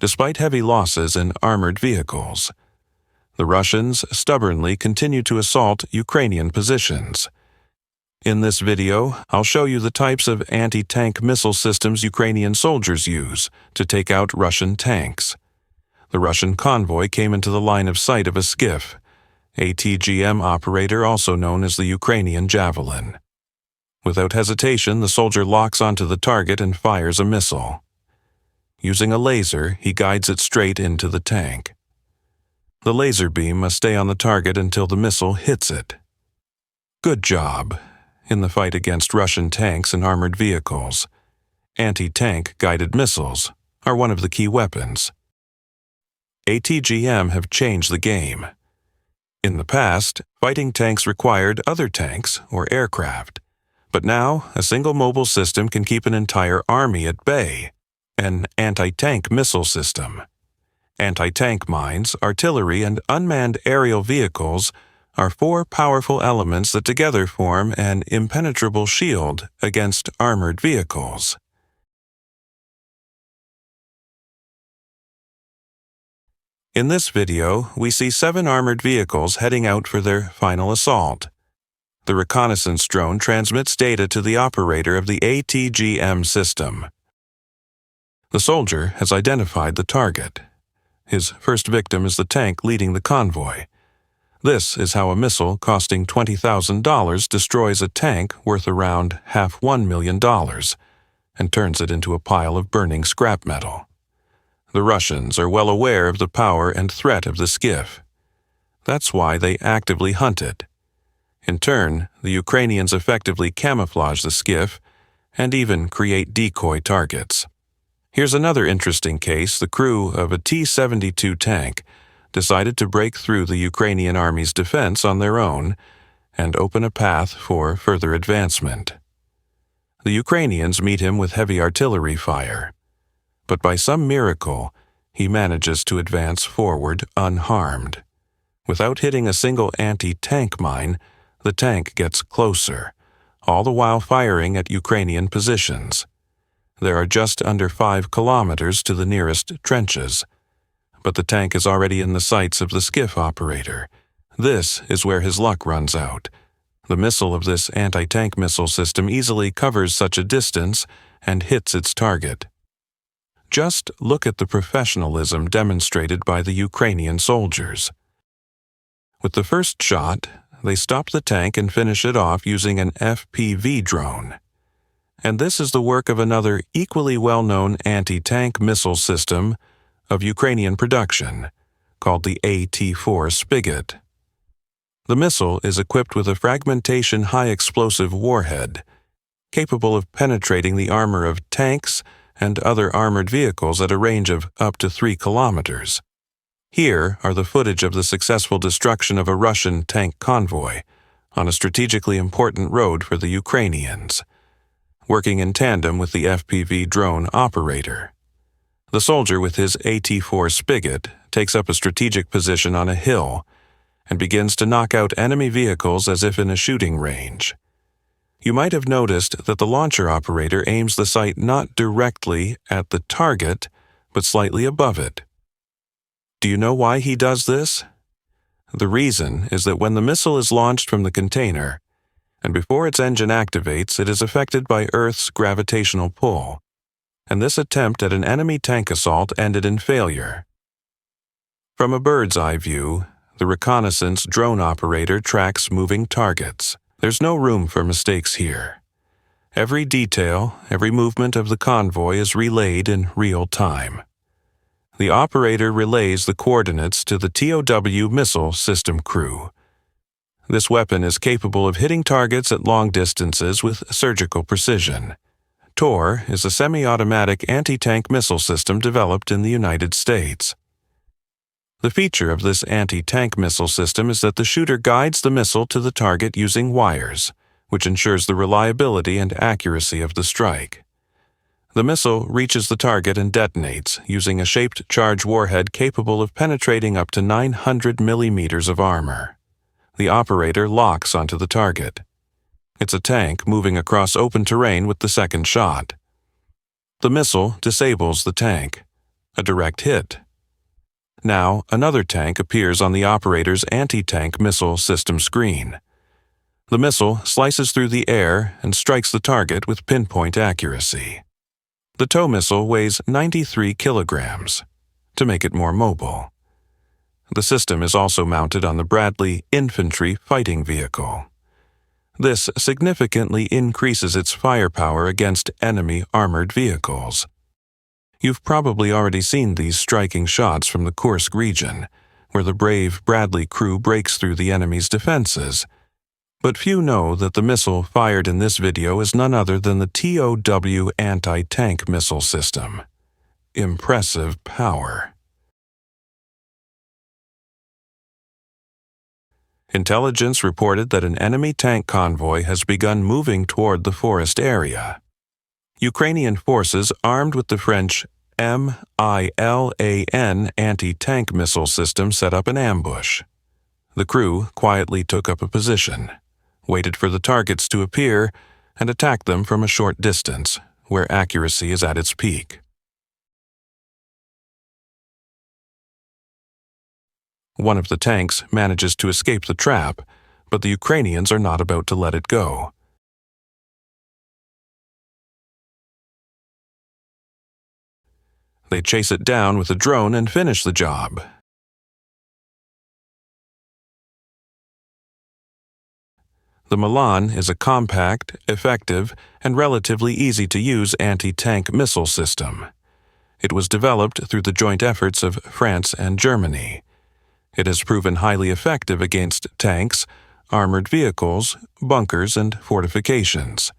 despite heavy losses in armored vehicles. The Russians stubbornly continue to assault Ukrainian positions. In this video, I'll show you the types of anti-tank missile systems Ukrainian soldiers use to take out Russian tanks. The Russian convoy came into the line of sight of a skiff, ATGM operator also known as the Ukrainian Javelin. Without hesitation, the soldier locks onto the target and fires a missile. Using a laser, he guides it straight into the tank. The laser beam must stay on the target until the missile hits it. Good job. In the fight against Russian tanks and armored vehicles, anti-tank guided missiles are one of the key weapons. ATGM have changed the game. In the past, fighting tanks required other tanks or aircraft, but now a single mobile system can keep an entire army at bay, an anti-tank missile system. Anti-tank mines, artillery, and unmanned aerial vehicles are four powerful elements that together form an impenetrable shield against armored vehicles. In this video, we see 7 armored vehicles heading out for their final assault. The reconnaissance drone transmits data to the operator of the ATGM system. The soldier has identified the target. His first victim is the tank leading the convoy. This is how a missile costing $20,000 destroys a tank worth around $500,000 million and turns it into a pile of burning scrap metal. The Russians are well aware of the power and threat of the skiff. That's why they actively hunt it. In turn, the Ukrainians effectively camouflage the skiff and even create decoy targets. Here's another interesting case. The crew of a T-72 tank decided to break through the Ukrainian army's defense on their own and open a path for further advancement. The Ukrainians meet him with heavy artillery fire, but by some miracle, he manages to advance forward unharmed. Without hitting a single anti-tank mine, the tank gets closer, all the while firing at Ukrainian positions. There are just under 5 kilometers to the nearest trenches, but the tank is already in the sights of the skiff operator. This is where his luck runs out. The missile of this anti-tank missile system easily covers such a distance and hits its target. Just look at the professionalism demonstrated by the Ukrainian soldiers. With the first shot, they stop the tank and finish it off using an FPV drone. And this is the work of another equally well-known anti-tank missile system of Ukrainian production, called the AT-4 Spigot. The missile is equipped with a fragmentation high-explosive warhead, capable of penetrating the armor of tanks and other armored vehicles at a range of up to 3 kilometers. Here are the footage of the successful destruction of a Russian tank convoy on a strategically important road for the Ukrainians, working in tandem with the FPV drone operator. The soldier with his AT-4 Spigot takes up a strategic position on a hill and begins to knock out enemy vehicles as if in a shooting range. You might have noticed that the launcher operator aims the sight not directly at the target, but slightly above it. Do you know why he does this? The reason is that when the missile is launched from the container, and before its engine activates, it is affected by Earth's gravitational pull, and this attempt at an enemy tank assault ended in failure. From a bird's-eye view, the reconnaissance drone operator tracks moving targets. There's no room for mistakes here. Every detail, every movement of the convoy is relayed in real time. The operator relays the coordinates to the TOW missile system crew. This weapon is capable of hitting targets at long distances with surgical precision. TOR is a semi-automatic anti-tank missile system developed in the United States. The feature of this anti-tank missile system is that the shooter guides the missile to the target using wires, which ensures the reliability and accuracy of the strike. The missile reaches the target and detonates using a shaped charge warhead capable of penetrating up to 900 millimeters of armor. The operator locks onto the target. It's a tank moving across open terrain with the second shot. The missile disables the tank. A direct hit. Now, another tank appears on the operator's anti-tank missile system screen. The missile slices through the air and strikes the target with pinpoint accuracy. The tow missile weighs 93 kilograms, to make it more mobile. The system is also mounted on the Bradley infantry fighting vehicle. This significantly increases its firepower against enemy armored vehicles. You've probably already seen these striking shots from the Kursk region, where the brave Bradley crew breaks through the enemy's defenses. But few know that the missile fired in this video is none other than the TOW anti-tank missile system. Impressive power. Intelligence reported that an enemy tank convoy has begun moving toward the forest area. Ukrainian forces armed with the French MILAN anti-tank missile system set up an ambush. The crew quietly took up a position, waited for the targets to appear, and attacked them from a short distance, where accuracy is at its peak. One of the tanks manages to escape the trap, but the Ukrainians are not about to let it go. They chase it down with a drone and finish the job. The Milan is a compact, effective, and relatively easy-to-use anti-tank missile system. It was developed through the joint efforts of France and Germany. It has proven highly effective against tanks, armored vehicles, bunkers, and fortifications.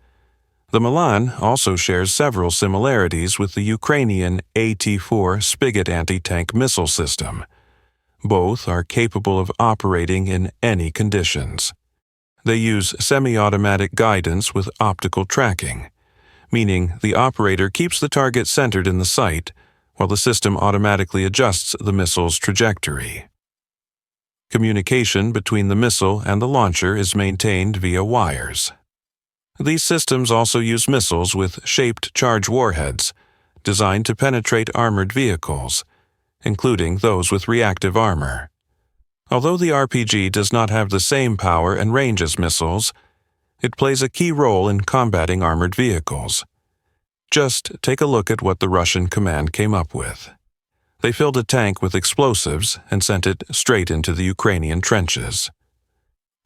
The Milan also shares several similarities with the Ukrainian AT-4 Spigot anti-tank missile system. Both are capable of operating in any conditions. They use semi-automatic guidance with optical tracking, meaning the operator keeps the target centered in the sight while the system automatically adjusts the missile's trajectory. Communication between the missile and the launcher is maintained via wires. These systems also use missiles with shaped charge warheads, designed to penetrate armored vehicles, including those with reactive armor. Although the RPG does not have the same power and range as missiles, it plays a key role in combating armored vehicles. Just take a look at what the Russian command came up with. They filled a tank with explosives and sent it straight into the Ukrainian trenches.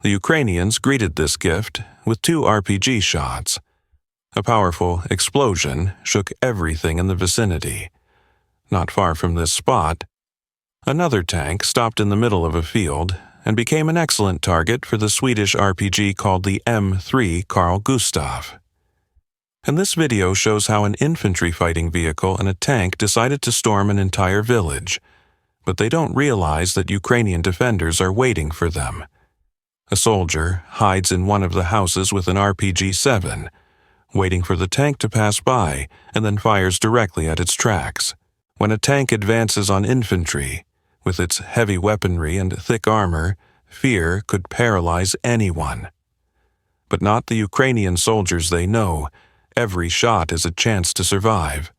The Ukrainians greeted this gift with 2 RPG shots. A powerful explosion shook everything in the vicinity. Not far from this spot, another tank stopped in the middle of a field and became an excellent target for the Swedish RPG called the M3 Carl Gustaf. And this video shows how an infantry fighting vehicle and a tank decided to storm an entire village, but they don't realize that Ukrainian defenders are waiting for them. A soldier hides in one of the houses with an RPG-7, waiting for the tank to pass by and then fires directly at its tracks. When a tank advances on infantry, with its heavy weaponry and thick armor, fear could paralyze anyone. But not the Ukrainian soldiers they know. Every shot is a chance to survive,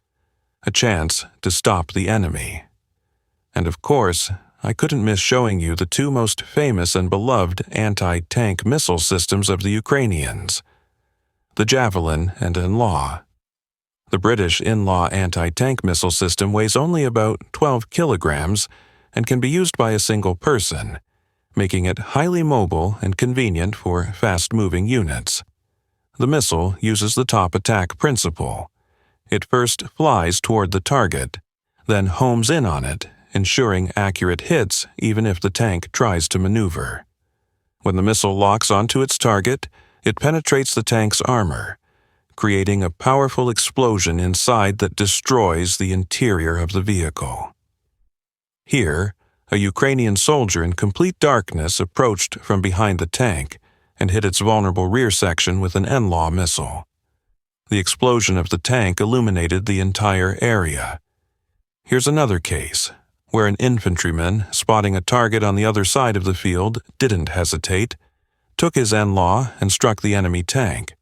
a chance to stop the enemy. And of course, I couldn't miss showing you the 2 most famous and beloved anti-tank missile systems of the Ukrainians, the Javelin and In-Law. The British In-Law anti-tank missile system weighs only about 12 kilograms and can be used by a single person, making it highly mobile and convenient for fast-moving units. The missile uses the top attack principle. It first flies toward the target, then homes in on it, ensuring accurate hits even if the tank tries to maneuver. When the missile locks onto its target, it penetrates the tank's armor, creating a powerful explosion inside that destroys the interior of the vehicle. Here, a Ukrainian soldier in complete darkness approached from behind the tank and hit its vulnerable rear section with an In-Law missile. The explosion of the tank illuminated the entire area. Here's another case, where an infantryman, spotting a target on the other side of the field, didn't hesitate, took his In-Law and struck the enemy tank.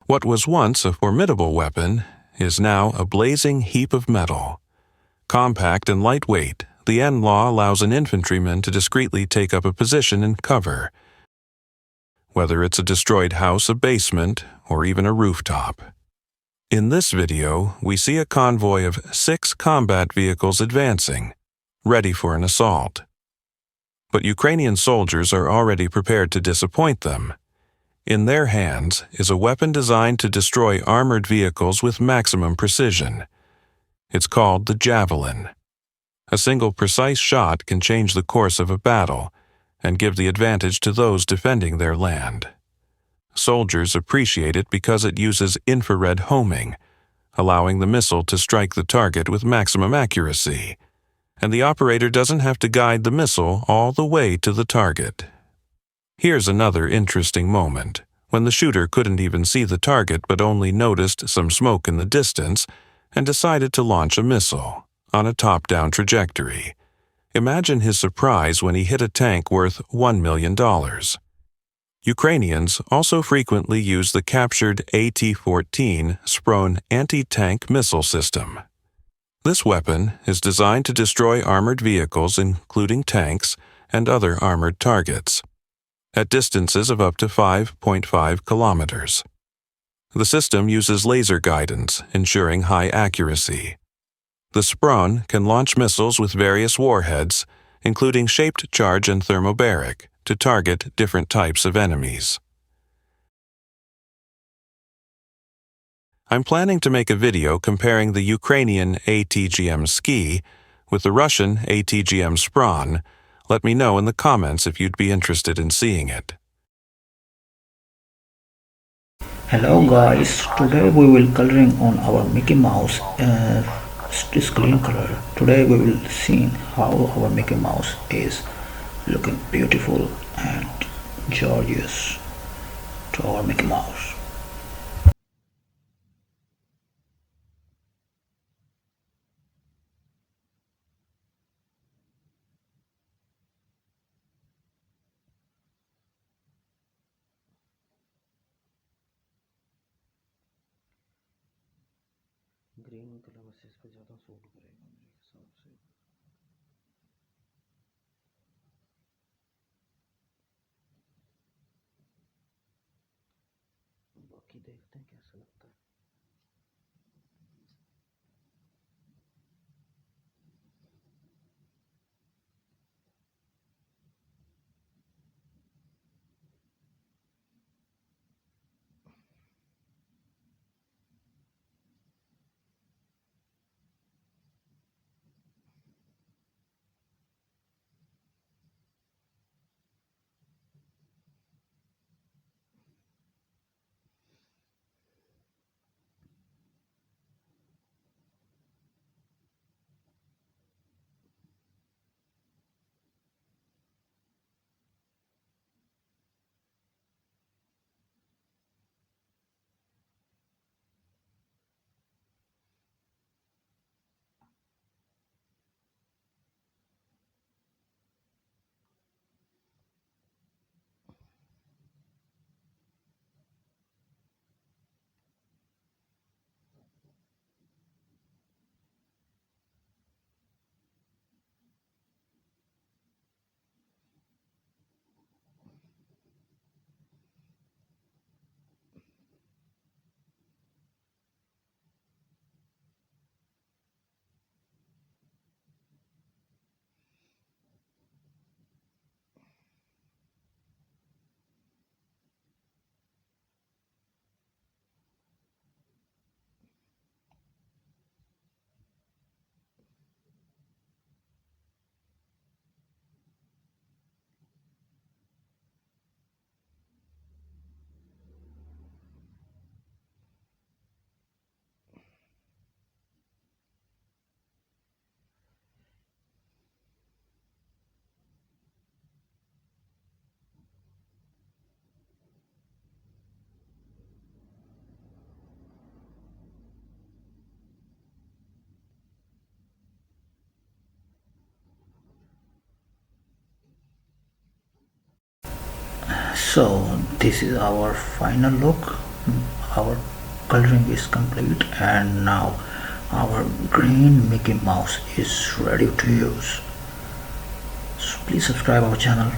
What was once a formidable weapon is now a blazing heap of metal. Compact and lightweight, the N-Law allows an infantryman to discreetly take up a position and cover, whether it's a destroyed house, a basement, or even a rooftop. In this video, we see a convoy of 6 combat vehicles advancing, ready for an assault. But Ukrainian soldiers are already prepared to disappoint them. In their hands is a weapon designed to destroy armored vehicles with maximum precision. It's called the Javelin. A single precise shot can change the course of a battle and give the advantage to those defending their land. Soldiers appreciate it because it uses infrared homing, allowing the missile to strike the target with maximum accuracy, and the operator doesn't have to guide the missile all the way to the target. Here's another interesting moment, when the shooter couldn't even see the target but only noticed some smoke in the distance and decided to launch a missile on a top-down trajectory. Imagine his surprise when he hit a tank worth $1 million. Ukrainians also frequently use the captured AT-14 Spron anti-tank missile system. This weapon is designed to destroy armored vehicles, including tanks and other armored targets, at distances of up to 5.5 kilometers. The system uses laser guidance, ensuring high accuracy. The Spron can launch missiles with various warheads, including shaped charge and thermobaric, to target different types of enemies. I'm planning to make a video comparing the Ukrainian ATGM Ski with the Russian ATGM Spron. Let me know in the comments if you'd be interested in seeing it. Hello guys, today we will coloring on our Mickey Mouse screen color. Today we will see how our Mickey Mouse is looking beautiful and gorgeous to our Mickey Mouse. Green colour में इस पे ज़्यादा suit करेगा मेरे हिसाब से। बाकी देखते हैं कैसा लगता है। So this is our final look. Our coloring is complete and now Our green Mickey Mouse is ready to use. So please subscribe our channel.